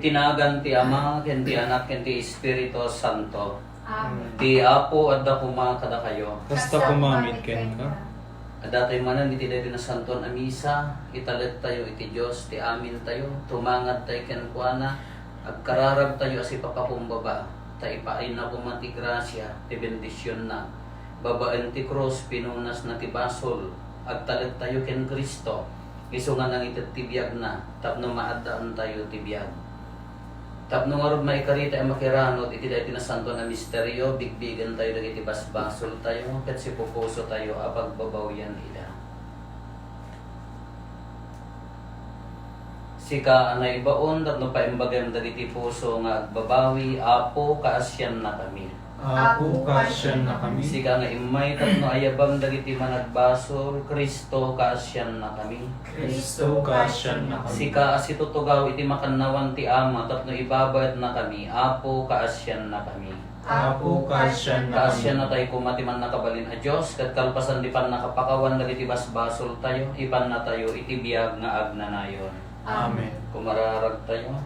Itinagan ti Ama, ken ti Anak, ken ti Espiritu Santo. Amen. Ti Apo adda kuma kada kayo. Kasta kumamit ken ka. Adda tayo manan iti daytoy na santon a misa, italet tayo iti Dios, ti amin tayo, tumangad tayo ken kuana, agkararag tayo asi papakumbaba. Ta ipain na kuma ti grasya, ti bendisyon na. Babaen ti cross, pinunas na ti basol, agtalet tayo ken Kristo. Isu nga nang itit ti biyag na, tapno maadaan tayo ti biyag. Tapno nga rin maikarita ay makiranot, iti dahil tinasanto na misteryo, bigbigan tayo dagiti basbasol tayo, kat si pupuso tayo, apagbabawian ila. Sika anay baon, tapno paimbagam dagiti puso nga agbabawi, apo kaasyan na kami. Apo kasyan na kami. Sika nga imay, tapno ayabang dagiti managbasol, Kristo kaasyan na kami. Kristo kasyan na kami. Sika asitutugaw iti makannawan ti Ama, tapno ibabayad na kami, apo kaasyan na kami. Apo kasyan na Kaasyan na kami. tayo kumati man nakabalin a Diyos, kat kalpasan di pan nakapakawan dagiti basbasol tayo, ipan na tayo iti biyag nga agnanayon. Amen. Kumararag tayo.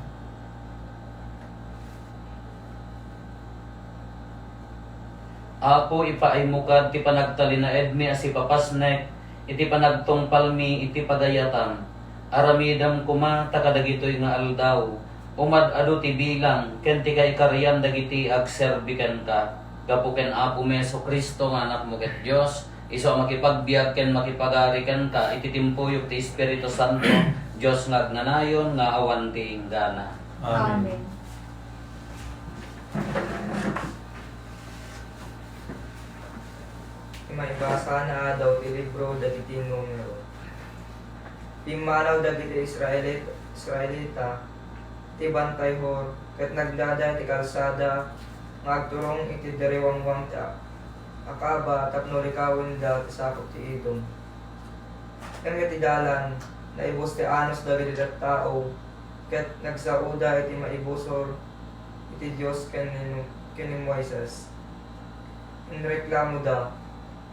Apo ipaimukad ti panagtali na edmi asi papasnek, iti panagtungpal mi iti pagayatan. Aramidam kuma takadagitoy nga aldaw. Umad adu ti bilang ken ti kay karyan dagiti agserbikan ka. Gapu ken Apo Meso Kristo nga anak mo ket Dios. Iso makipagbiag ken makipagarikan ka iti timpuyok ti Espiritu Santo. Dios nga agnanayon nga awan ti inggana. Amen. May basa na daw ti libro dagiti numero. Timanaw dagiti Israelita ti bantay hor ket naglada ti kalsada nga agturong iti dariwangwang ti Akaba tapno likawin da ti sakop ti Edom. Ken ti dalan naibos ti anos dagiti tao ket nagsauda iti maibusor iti Dios ken ni Moises. Inreklamo da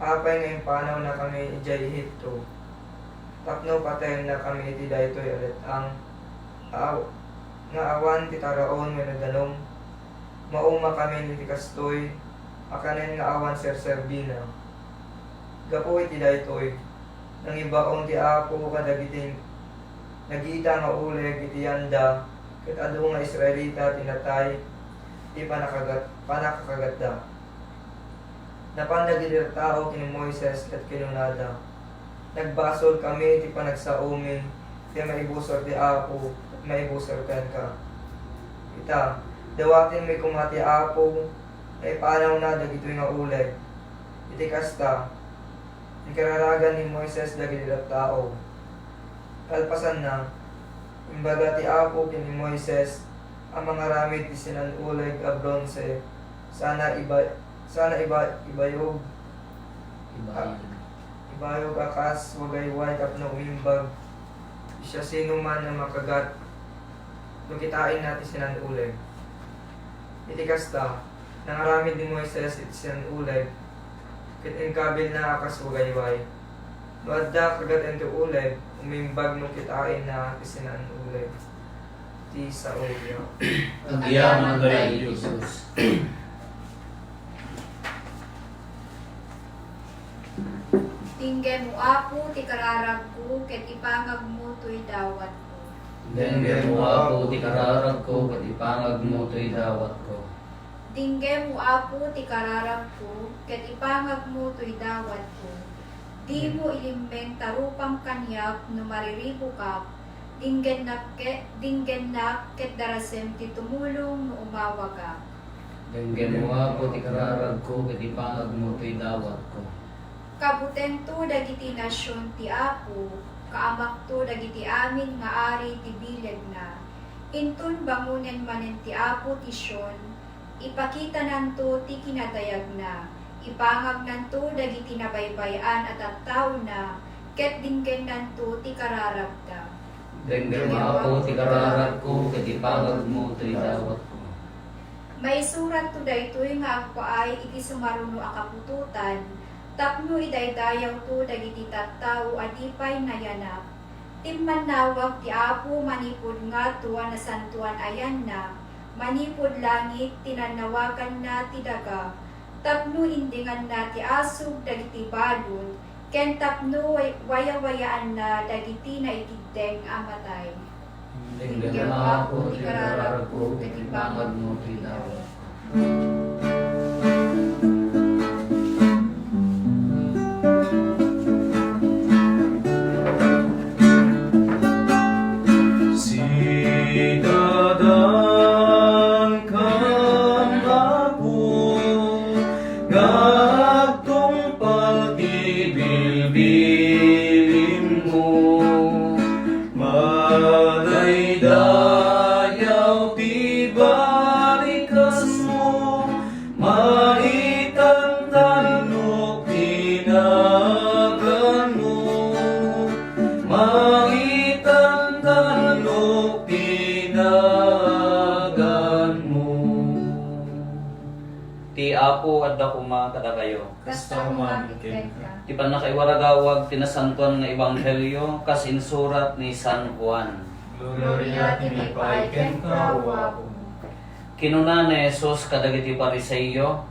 apay ngayong panaw na kami ijay Ehipto. Tapno patayin na kami iti daytoy alit ang nga awan ti taraon nga nadanong. Mauma kami ni ti kastoy, akanen nga awan serserbina. Gapo iti daytoy, nang ibaon ti Apo kadagiting nagita nga uleg iti yanda, ket adu nga Israelita tinatay, ti panakakagat da. Napandagilir tao kini Moises at kinunada. Nagbasol kami ti panagsaumin, ti maibusor ti Apo, at maibusor ken ka. Ita, dawatin may kumati Apo, ay panaw na dagitoy nga uleg. Iti kasta, ikararagan ni Moises dagilir tao. Kalpasan na, imbaga ti Apo kini Moises, ang mga ramid ti sinanuleg a bronze, sana ibayog akas wagayway tapno umimbag siya sino man na makagat lukitain natin sinanuleg. Iti kasta nangaramid ni Moises iti sinanuleg ket inkabil na akas wagayway luadda kagat enti uleg umimbag lukitain na iti sinanuleg ti sa ulyo. Agyaman kay Jesus. Tinggen mo Apo ti kararag ko, ket ipangag mo to'y dawat ko. Dengge mo Apo ti kararag ko, ket ipangag mo to'y dawat ko. Tinggen mo Apo ti kararag ko, ket ipangag mo to'y dawat ko. Di mo ilimbeng tarupang kanyak no mariribo ka. Dinggen na ket darasem ti tumulong no umawa ka. Dengge mo Apo ti kararag ko, ket ipangag mo to'y dawat ko. Kabuten to dagiti nasyon ti Apo, kaamak to dagiti amin nga ari ti bileg na. Intun bangunen manen ti Apo ti Sion, ipakita nanto ti kinadayag na. Ipangag nanto dagiti nabaybayan at tattaw na, ket dinggen nanto ti kararagda. Dengge mo Apo ti kararag ko, ket ipangag mo to'y dawat ko. May surat to daytoy nga agpaay iti sumaruno a kapututan, tapno idaydayaw to dagiti tattao adipay nayanap. Timmanawag ti Apo manipod nga tuwa na santuan ayan na, manipod langit tinanawagan na ti daga, tapno indingan na ti asog dagiti balod, ken tapno wayawayaan na dagiti na itideng amatay. Tingnan ako, ikararag ko, itibangag mo tinaw. Sidadan kang ako, gagtungpal ti bilbilin mo. Madaydayaw ti balikas mo, maitang tanok tinagan mo. Maitang tanok tinagan mo. Ti Apo at dakuma kada kayo. Kasta umamitin ka. Ti panakaiwaragawag tinasantuan nga ebanghelyo kas insurat ni San Juan. Gloria ti paiken ka, o Apo. Kinuna ni Jesus kadagiti Pariseyo,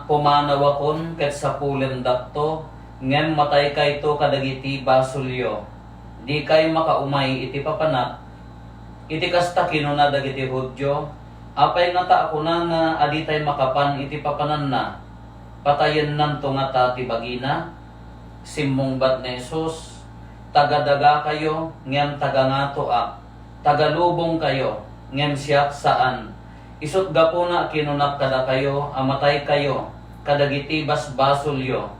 pumanawakon ket sa pulen dakto, ngem matay kayto kadagiti basulyo. Di kay makaumay iti papanak, iti kasta kinuna dagiti Hudyo, apay nga ta ako na nga aditay makapan iti papanan na, patayen nanto nga ta ti bagina, simmungbat ni Jesus, tagadaga kayo, ngem taga nga toa, tagalubong kayo, ngem siyak saan. Isut gapo na kinunak kada kayo, amatay kayo, kadagiti basbasulyo.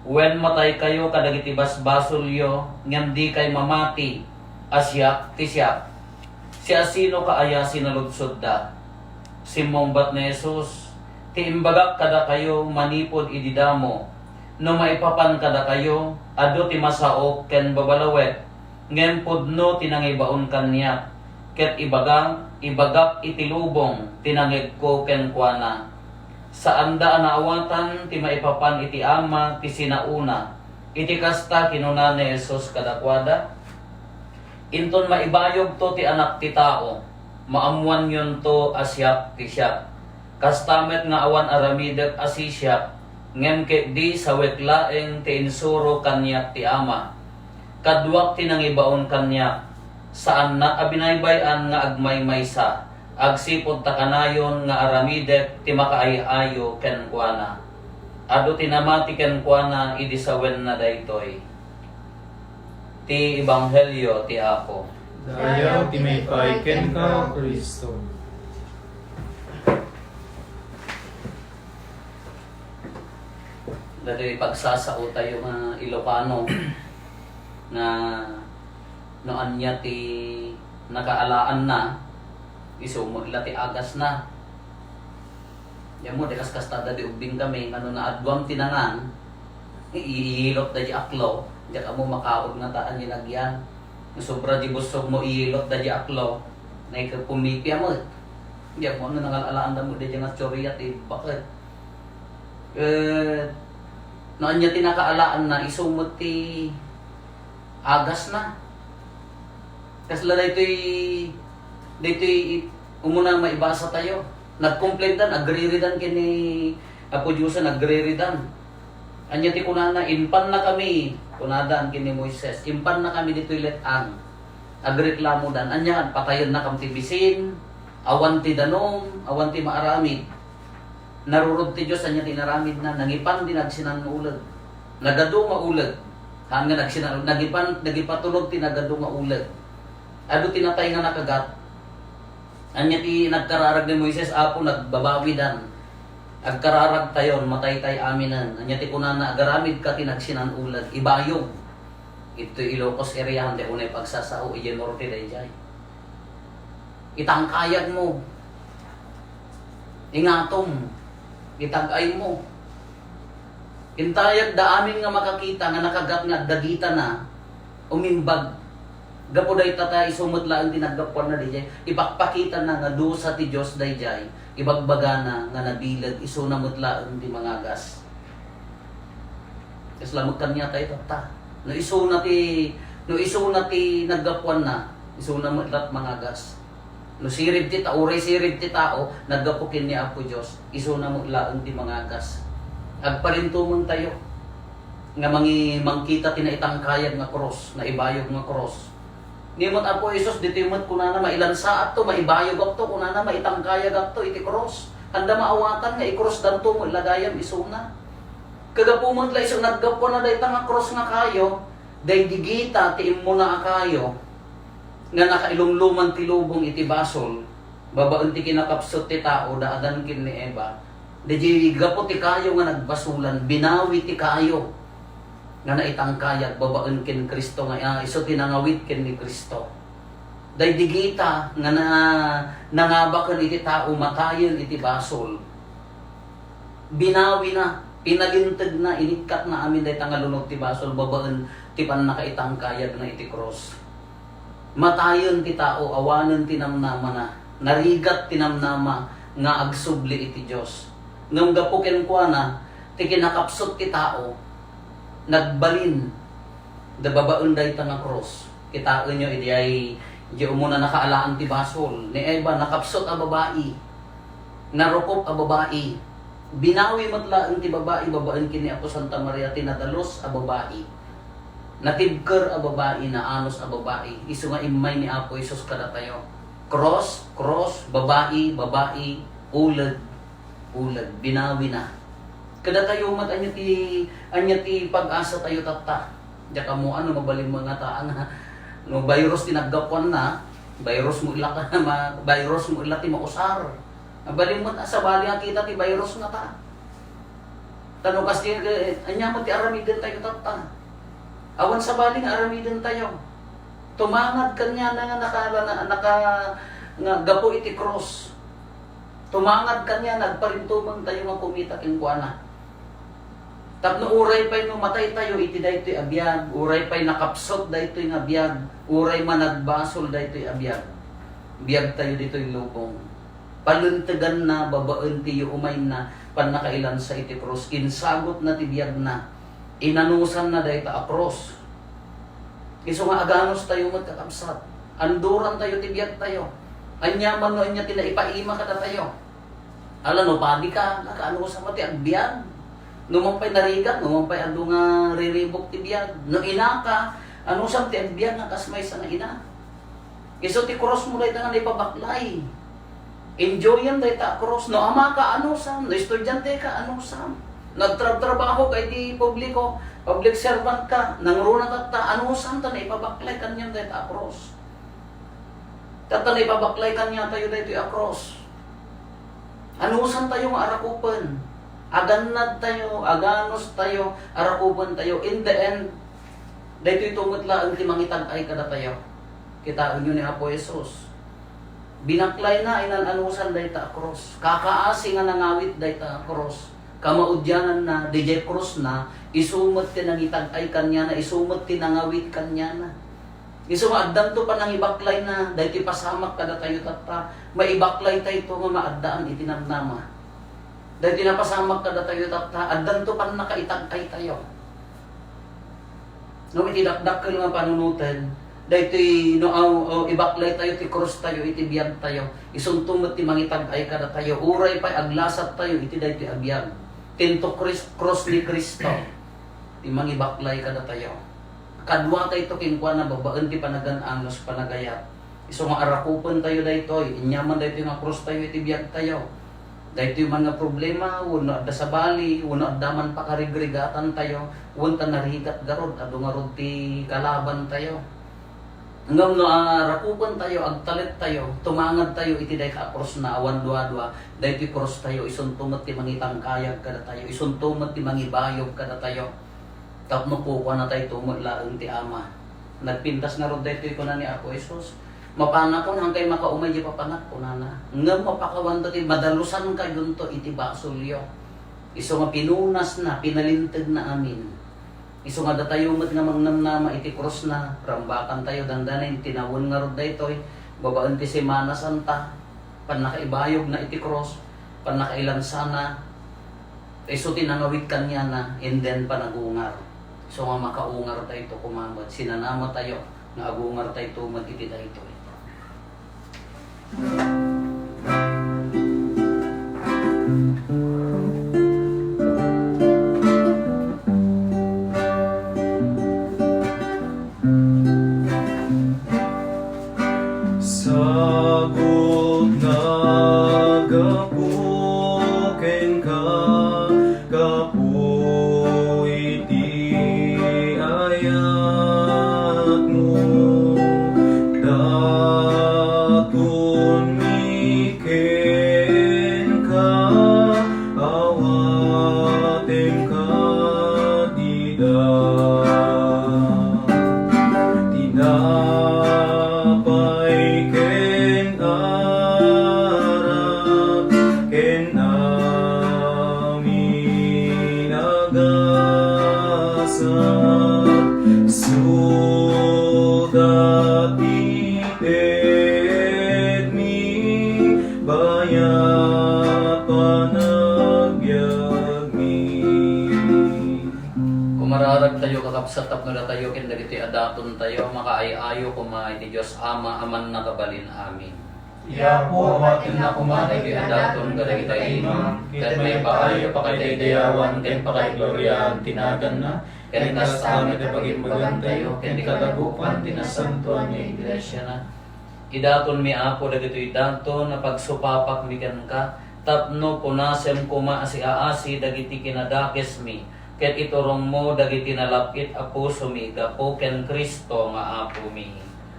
When matay kayo, kadagiti basbasulyo, ngem di kay mamati, asyak ti siyak. Siya sino kaaya sinaludsod da? Simmungbat ni Jesus, ti imbagak kada kayo, manipod ididamo. No maipapan kada kayo, ado ti masaok ken babalawet, ngem pudno tinangibaon kaniya, ket ibagak itilubong tinangig ko ken kuana. Sa anda naawatan ti maipapan iti ama ti sinauna, iti kasta kinuna ni Jesus kadakwada. Inton maibayog to ti anak ti tao, maamuan yun to asyak ti siyak. Kastamet nga awan aramidek asisyak, ngem ket di sawek laeng ti insuro kanyak ti ama. Kadwak tinangibaon kanyak, saan na abinaybayan nga agmaymaysa, agsipod takanayon nga aramidek ti makaayayo ken kuana. Ado tinamati ken kuana idi sawen na daytoy. Ti ebanghelyo ti Apo. Dayaw ti may paiken ka, o Kristo. Dati pagsasao tayo nga Ilocano na noan niya ti nakaalaan na isumo ila ti agas na. Yan mo, dekas kastada di ubing kami, ano na adwam tinangan, ihilot da di aklo, di ka mo makaod nga taan nilagyan. Sobra di busog mo ihilot da di aklo, na ikapumipya mo. Di mo, ano nangalaan da mo, di nga tsoriyat eh, bakit? Noon niya tinakaalaan na isumot ti agas na. Kasla dito'y umunang maibasa tayo. Nagkomplaitan, agriridan kini Apo Diyosa, agriridan. Anya ti kunana, impan na kami, kunadaan kini Moises, impan na kami dito'y letang. Agreklamo dan, anya, patayon na kam ti bisin, awan ti danom, awan ti maaramid. Narurod ti Diyos, anya tinaramid na, nangipan din nagsinan ulag. Nagado maulag. Hanga nagsinan, nagipatulog ti nagado maulag. Ado tinatay nga nakagat. Anya ti nagkararag ni Moises, Apo nagbabawidan. Agkararag tayon, matay tay aminan. Anya ti kunana, agaramid ka ti nagsinan ulag. Ibayog. Ito Ilocos area, hindi unay pagsasao, iyan norte day jay. Itangkayag mo. Ingatom. Itagay mo. Intayag da amin nga makakita nga nakagat nga dagita na umimbag. Gapo day tatay sumut lang tinaggapuan na dijay. Ipakpakita na nga dusa ti Dios dayjay. Ibagbaga na nga nabilag iso na mutlaan ti mangagas. Islamot kanya tayo tata. No iso na ti No isuna ti naggapuan na, isuna mo lat mga gas. No sirib ti tao, uray sirib ti tao, naggapukin ni Apo Diyos, isuna mo laang ti mga gas. Agpalintumon tayo, nga mangkita tinaitangkayag nga cross, na ibayog nga cross. Nimot Apo Isos, dito yung kunana mailansa at to, maibayog at to, kunana maitangkayag at to, iti cross. Handa maawatan nga i-cross danto mo, lagayam isuna. Kagapumot la isang naggapo na dahi nga cross nga kayo, dahi digita ti imo na kayo, nga nakailumluman ti lubong iti basol, babaon ti kinakapsot ti tao, daadan kin ni Eva. Dahi gapo ti kayo nga nagbasulan, binawi ti kayo, nga naitangkayag, babaon kin Kristo nga, iso tinangawit kin ni Kristo. Dahi digita nga nangabakan iti tao, matayon iti basol. Binawi na, pinalintag na, inikat na amin dahi tangalunod ti basol, babaan ti pan nakaitangkayag na iti cross. Matayon ti tao, awanan tinamnama na, narigat tinamnama, nga agsubli iti Diyos. Ngam gapuken kwa na, ti kinakapsot ti tao, nagbalin, da babaan dahi nga cross. Kitaan nyo, iti ay, di umuna nakaalaan ti basol. Ni Eva, nakapsot a babae, narukop a babae, binawi matlaan ti babae, babaan kini Apo Santa Maria, tinadalos a babae. Natibker a babae, na anos a babae. Isu nga imay ni Apo Isus kada tayo. Cross, cross, babae, babae, ulag, ulag, binawi na. Kada tayo mat anya ti pag-asa tayo tata. Diya ka mo ano, mabaling mga taan ha. No virus tinaggapuan na, virus mo ila ka na, virus mo ila ti mausar. Mabaling mo sa bali nga kita ti virus nga ta. Tanong kasi anya mo ti aramiden tayo tata. Awan sa bali nga aramiden tayo. Tumangad kanya na nga gapo iti cross. Tumangad kanya, nagparintumang tayo nga kumita king kuana. Tapno uray pa'y numatay tayo, iti daytoy abiyag. Uray pa'y nakapsot daytoy nga abiyag. Uray man nagbasol daytoy abiyag. Biyag tayo dito'y lubong. Paluntagan na, babaan tiyo umay na, pan nakailan sa iti cross. Insagot na ti biyag na. Inanusan na dayta a cross. Iso nga aganos tayo magkakapsat. Anduran tayo ti biyag tayo. Anyaman no anya tinaipaima kada tayo. Ala no padi ka, nakaanusan mo ti agbiyag. Numampay narigat, numampay ando nga riribok ti biyag. No ina ka, ano sam ti biyag nga kasmay sa nga ina. Iso ti cross mo dayta nga naipabaklay. Enjoy yan dayta cross. No ama ka, ano sam. No estudyante ka, ano sam. Nagtrabaho kay di publiko, public servant ka, nangruna ta, ano sam ta naipabaklay kanyan dayta cross. Tata naipabaklay kanya tayo dayto a cross. Ano sam tayo nga arakupan. Aganad tayo, aganos tayo, arakuban tayo. In the end, dahito tumutla ang timangitag ay kada tayo. Kitaan nyo ni Apo Jesus. Binaklay na, inananusan dayta cross. Kakaasi nga nangawit dayta cross. Kamaudyanan na, DJ cross na, isumot tinangitag ay kanya na, isumot tinangawit kanya na. Isumaaddan to pa nang ibaklay na, dahito pasamak kada tayo tata, maibaklay tayo ito nga maaddaan itinamnama. Dahil tinapasamak kada tayo tata, addan to pan nakaitagkay tayo. No, itidakdakkel nga panunutan, dahil ibaklay tayo, ti cross tayo, iti biyag tayo, isuntumot ti mangitagkay kada tayo, uray pa aglasat tayo, iti dahil ti abiyag. Tinto cross ni Kristo, ti mangibaklay kada tayo. Kadwa tayo ito kinkwa na babaan ti panagan-angos panagayat. Iso nga arakupan tayo dahito, inyaman dahito nga cross tayo, iti biyag tayo. Dahito yung mga problema, wala da sa bali, wala daman pakarigregatan tayo, wala narigat garod, ado nga rod ti kalaban tayo. Hanggang no, rakupan tayo, agtalit tayo, tumangad tayo, iti dahi ka cross na awan dua-dua, dahito cross tayo, isuntumot ti mangitang kayag kada tayo, isuntumot ti mangibayog kada tayo. Tapno po ko na tayo tumutlaang ti ama. Nagpintas na rod dahito ko na ni Apo Jesus. Mapanakon hanggang makaumay di papanak ko na. Ngam mapakawanda ti madalusan ka yun to iti basulyo. Iso nga pinunas na, pinalintag na amin. Iso nga datayumot nga mangnamnama iti cross na, rambakan tayo dandanin, tinawon nga rod dayto babaan ti Semana Santa, pan nakaibayog na iti cross, pan nakailansana, iso tinangawit kanya na, and then panagungar. So nga makaungar tayo ito kumamad. Sinanama tayo nga agungar tayo tumad iti tayo ito. Sagot nga gapuken ka, gapu iti ayat mo. Daton miken ka, awaten ka dida. Tinapay ken arap ken amin agasat sudat ited mi bayat panagbiag mi. Kumararag tayo kakapsat tapno na tayo ken dagiti adaton tayo makaayayo kumaay ti Dios Ama aman nakabalin amin. Ya po amatin na Kumatay kumatay ti adaton kadagiti imam ken may paayo pa kay dayawan ken pa kay glorya tinagan na ken kasta met pagimbagan tayo ken di katagupan tinasantuan ni iglesia na. Idaton mi apo dagiti idaton na pagsupapak mi ken ka tapno punasem kuma asi dagiti kinadakes mi. Ket iturong mo dagiti nalapit a puso mi gapo ken Kristo nga apo mi.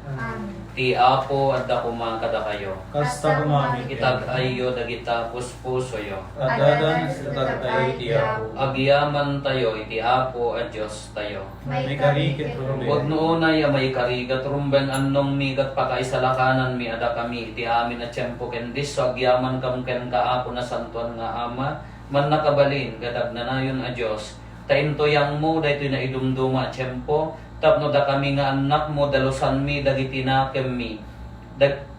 Amen. Ti apo adda kuma kada kayo. Kasta kumamit Itag ayo dagita puspuso yo. Adadan sa tayo iti ako. Agyaman tayo iti apo a Dios tayo. May karikit rumbe. Wag noona ya may karigat rumben annong migat pakaisalakanan mi ada kami iti amin a tiempo ken diso agyaman kam ken kaapo na santuan nga ama man nakabalin gadag nanayon a Dios. Taintoyang mo daytoy na idumduma a tiempo tapno da kami nga anak mo dalusan mi dagiti nakem mi.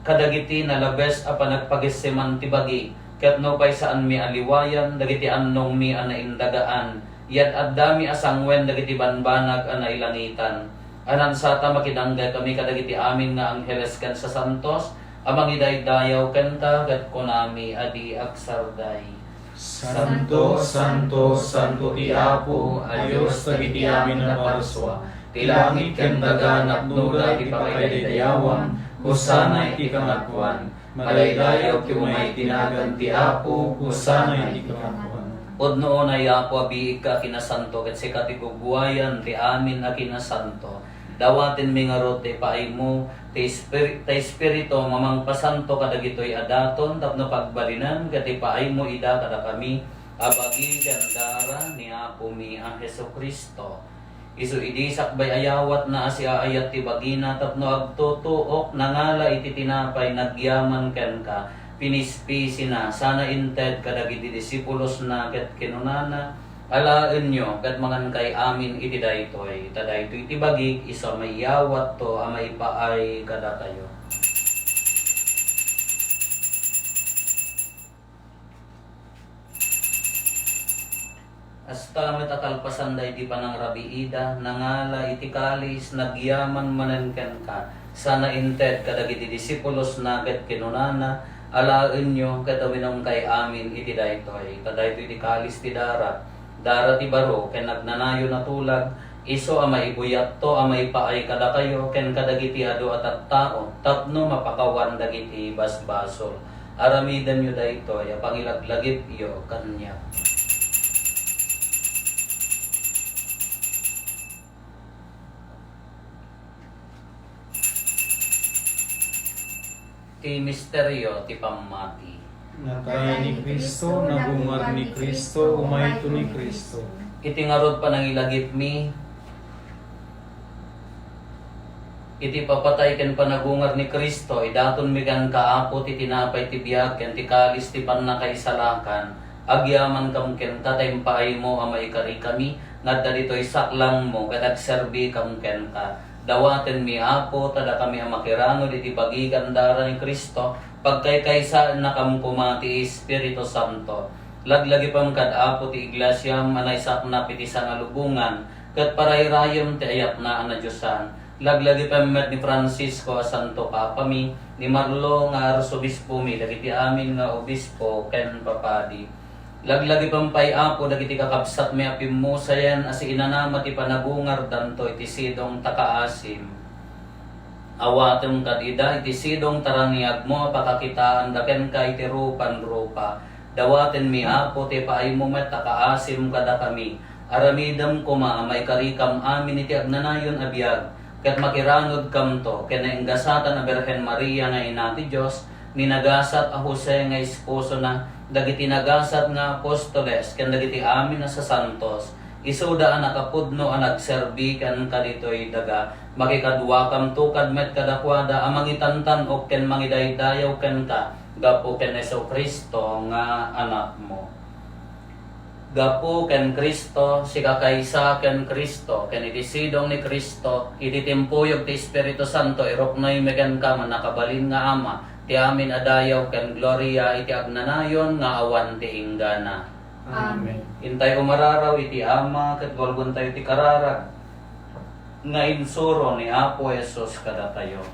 Kadagiti na labes a panagpagisiman ti bagi ket no pay saan mi aliwayan dagiti annong mi ana indagaan. Yat addami asangwen dagiti banbanag ana ilangitan. Anan sata makidanggay kami kadagiti amin nga angheles ken sa santos amang idaydayaw ken ta ket konami adi agsarday. Santo, Santo, Santo ti Apo, ayos dagiti amin na parswa. Ti langit ken daga napnuda ti pakaydayawan, husana iti kangatuan. Malaydayaw ti umay tinagan ti Apo, husana iti kangatuan. Podno na yapo abiig ka kinasanto ket si katigubuayan ti amin a kinasanto. Dawaten mi nga rote paay mo ti espiritu mamang pasanto kadagitoy adaton tapno pagbalinan ket paay mo ida kada kami abagi gandara ni apo mi ang Hesukristo. Isu idi sakbay ayawat na asya ayat ti bagina tapno agtutuok nangala iti tinapay nagyaman ken ka pinispisi na sana inted kadagiti disipulos na ket kinunana alaen nyo ket mangan kay amin iti daytoy tadaytoy iti bagik isa may yawat to a may paay kada kayo. Hasta metatalpasan day di panang rabiida nangala iti kalis nagyaman manenken ka sana inted kadagiti disipulos na ket kinunana alaen nyo ket awinom kay amin iti daytoy tadaytoy iti kalis ti darat ti baro ken nagnanayo na tulag iso amay ibuyat to amay paay kada kayo ken kadagiti adu at tao tapno mapakawan dagiti basbasol aramidan nyo daytoy a pangilaglagip iyo kanya. Ti misteryo ti pamati. Natay ni Kristo, nagungar ni Kristo, umayto ni Kristo. Iti ngarod pa nang ilagip mi. Iti papatay ken panagungar ni Kristo, idaton mi kan kaapo ti tinapay ti biag ken ti kalis ti pannakaisalakan. Agyaman kam ken tatay paay mo amay kari kami, ngadda ditoy saklang mo ket agserbi kam ken ka. Dawaten mi apo tada kami ang makirano iti pagigandara ni Kristo pagkaykaysa na kam kumati Espiritu Santo. Laglagi pam kad apo ti iglesia manay saknap iti sangalubungan kat parayrayom ti ayat na ana Diyosan. Laglagi pa met ni Francisco a Santo Papa mi, ni Marlo nga Arsobispo mi, dagiti amin nga obispo ken papadi. Laglagi pampay apo dagiti kakabsat mi apim mo sayan asi inanama ti panagungar danto iti sidong takaasim. Awatem kadida iti sidong tarangiag mo pakakitaan daken ka iti rupan-rupa. Dawaten mi apo ti paay mo met takaasim kada kami. Aramidam kuma may karikam amin iti agnanayon abiyag. Ket makiranod kam to ken nainggasatan a Birhen Maria nga ina ti Dios, ninagasat a Jose nga esposo na, dagiti nagasat nga apostoles ken dagiti amin na sa santos. Isuda a nakapudno a nagserbi ken kaditoy daga, makikadwa kam to kadmet kadakwada a mangitantan o ken mangidaydayaw ken ka gapo ken Jesucristo nga anak mo. Gapo ken Kristo, sikakaysa ken Kristo, ken itisidong ni Kristo, ititimpoyog ti Espiritu Santo, iroknoy meken ka man nakabalin nga Ama, ti amin adayaw ken gloria iti agnanayon nga awan ti inggana. Amen. Intay umararaw iti Ama, ket walgon tayo ti kararag, nga insuro ni Apo Jesus kada tayo.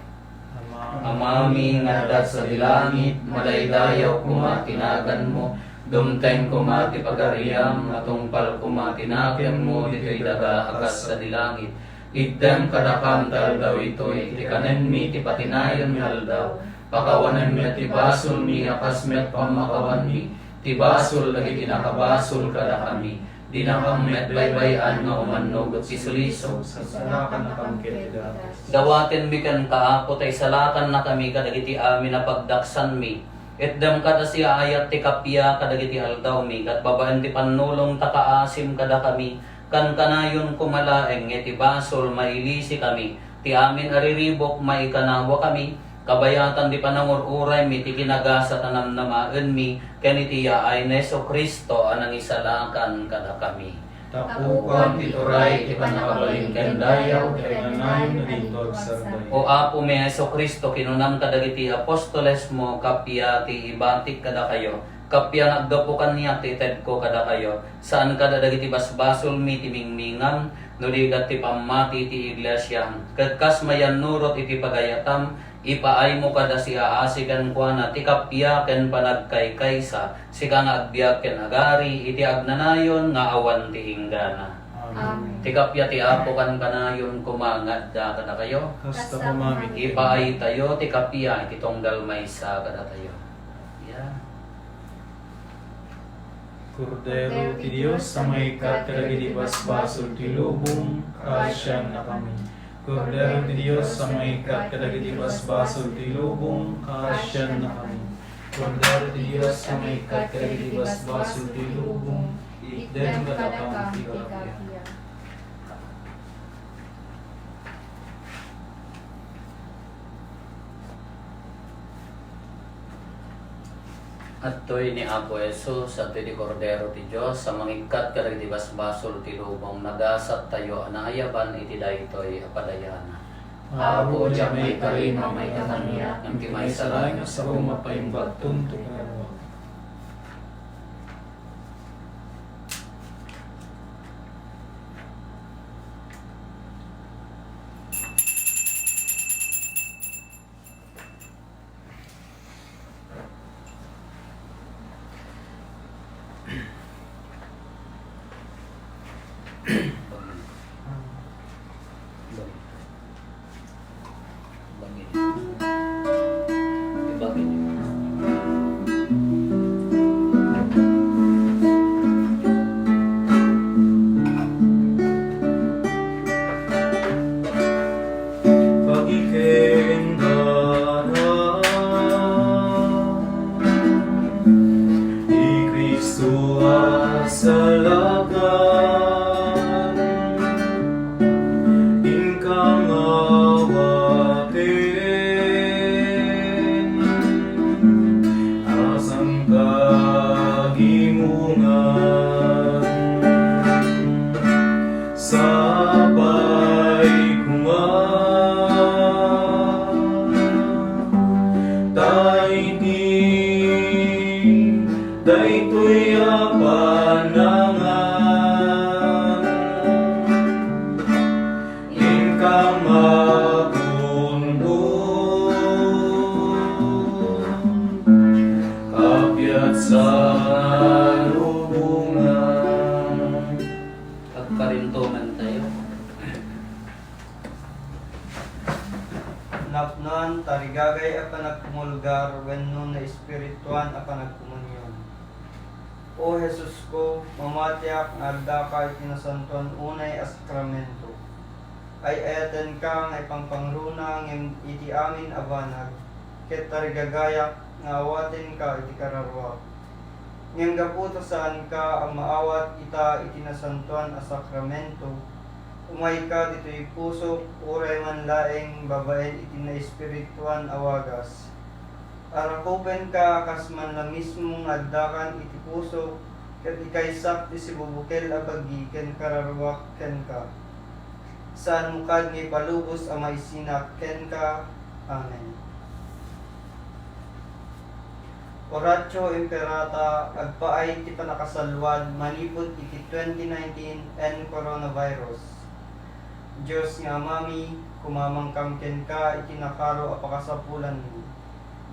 Amami nga dat sa dilangit, madaydayaw kumatinagan mo, dumteng kumati pagariam, natungpal kumatinapian mo, dito'y daga akas sa dilangit. Iddem kadakantal daw ito'y, tikanen mi ti patinayan mi haldaw, pakawanen mi ti basol mi, akas met pamakawan mi, ti basol lagi tinakabasol kada kami, di nakam met baybayan nga umannog at sisuliso. Sasalakan na kamkit ida. Dawaten mi kan kaapo tay salakan na kami kadagiti amin na pagdaksan mi. Itdam kada siya ayat ti kapya kadagiti aldaw mi, kat babaan ti panulong takaasim kada kami, kan kanayon kumalaeng iti basol mailisi kami, ti amin ariribok maikanawa kami, kabayatan di panangururay mi, ti kinagasa tanamnamaan mi, ken iti yaay na Jesucristo anang isalakan kada kami. Tapukan tituray ti panakabalin ken dayaw ti agnanayon na dintog sarbay. O Apo mi Jesucristo, kinunam kadagiti apostoles mo, kapya ti ibatik kada kayo, kapya naggapukan niya ti ted ko kada kayo, saan kada dagiti basbasol mi ti mingmingam, nuligat ti pamati ti iglesia, katkas mayan nurot iti pagayatam, ipaay mo kada siya asikan kwa na ti kapya ken panagkaykaysa, sika nga agbiag ken agari, iti agnanayon nga awan ti inggana. Amen. Ti kapya ti Apo kan kanayon kumangad da kada kayo. Kasta pumamit. Ipaay tayo, ti kapya, iti tonggal maysa kada tayo. Yeah. Kordero ti Dios sa may kadagiti basbasol ti lubong, kasyan na kami. Kordero ti Dios sa may kadagiti basbasol ti lubong, kasyan na kami. Kordero ti Dios sa may kadagiti basbasol ti lubong, ikdem kadakam ti kapya. At to'y ni Apo Jesus, at to'y di Kordero ti Diyos, sa mangigkat kadagiti basbasol ti lubong, nagasat tayo, anayaban iti daytoy apadayana. Apo di may karima may katanya, katanya, ang timay sa langit sa rumapaimbag tuntok. Daytoy apanangan sa lubungan. Pagkarintuman tayo. Napnan, tarigagay a panagkumulgar, wenno na espirituan a panagkomunyon. O Jesus ko, mamatiak nga agdakay tinasantuan unay a sakramento. Ay ayaten ka nga ipangpangruna ngem iti amin abanag, ket tarigagayak nga awaten ka iti kararwa. Ngem gaputo saan ka ang maawat ita iti nasantuan a sakramento, umay ka dito'y puso, uray man laeng babaen iti na espirituan awagas. Arakupen ka kas man la mismong addakan iti puso, ket ikaysak ti sibubukel abagi ken kararwak ken ka. Saan mukad nga palubos a maisinak ken ka. Amen. Oratio Imperata, agpaay ti panakasalwad manipod iti 2019 and coronavirus. Diyos nga mami, kumamangkam ken ka iti nakaro apakasapulan mi.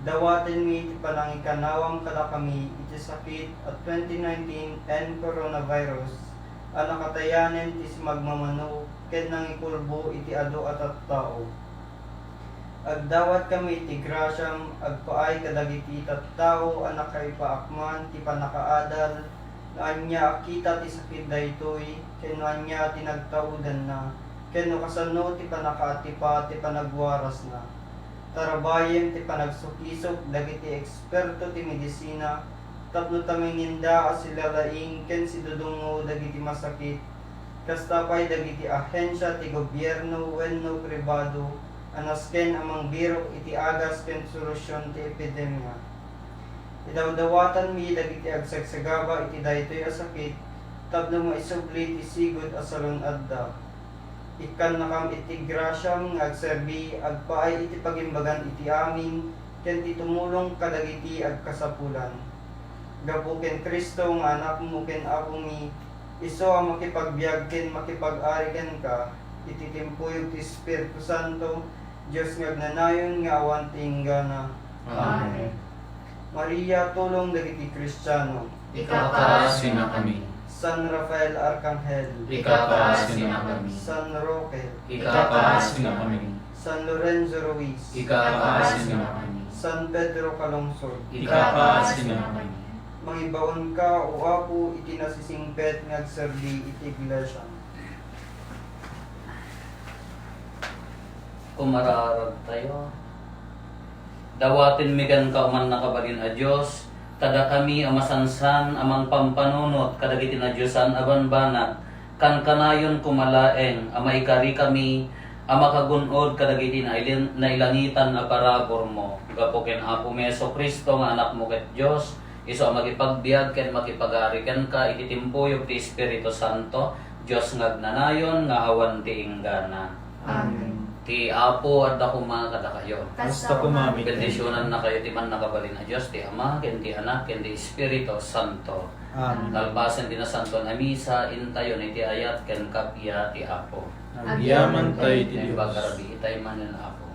Dawaten mi iti panangikanawang kada kami iti sakit at 2019 and coronavirus. Anakatayanen ti magmamano ken nangikulbo iti adu at tao. Agdawat kami iti grasyam, agpaay kadagiti tattao anak kay paakman ti panakaadal, na anya akita ti sakit daytoy, ken anya tinagtaudan na, ken no kasano ti panakaatipa ti panagwaras na. Tarabayen ti panagsukisok dagiti eksperto ti medisina, tapno taminginda sila laing ken si dudungo dagiti masakit, kastapay dagiti ahensya ti gobyerno wenno pribado, anasken amang birok iti agas ken solusyon ti epidemya. Idawdawatan mi dagiti agsagsagaba iti daytoy a sakit, tapno maisubli ti sigod a salon adda. Ikan nakam iti grasyam nga agserbi, agpaay iti pagimbagan iti amin, ken ti tumulong kadagiti agkasapulan. Gapu ken Kristo nga anak mo ken apo mi, iso ang makipagbiag ken makipag-ari ken ka, iti timpuyog ti Espiritu Santo, Diyos nga agnanayon nga awan tinggana. Amen. Maria, tulong dagiti Kristiyano. Ikakaasin na kami. San Rafael Arcangel. Ikakaasin na kami. San Roque. Ikakaasin na kami. San Lorenzo Ruiz. Ikakaasin na kami. San Pedro Calungsod. Ikakaasin na kami. Mangibaon ka o apo iti nasisingpet nga agserbi iti iglesia. Kumararag tayo. Dawatin migan ka uman nakabalin a Diyos, tada kami amasansan amang pampanunot kadagiti na Diyosan aban banag, kan kanayon kumalaeng amaikari kami amakagunod kadagiti na ilangitan a parabor mo. Gapo ken Apo Meso Kristo nga anak mo ket Dios, iso makipagbiag ken makipagari ken ka iti timpuyog ti Espiritu Santo, Dios nga agnanayon nga awan ti inggana. Amen. Ti Apo at ako mga kadakayo. Basta kumamit. Bendisyonan na kayo ti man nakabalin na Diyos, ti Ama, ken ti Anak, ken ti Espiritu Santo. Amen. Talbasan din na Santo na misa, intayo ni ti ayat, ken kapya ti Apo. Nagyaman tayo ti Ken Diyos. bagarabi, itay man yung Apo.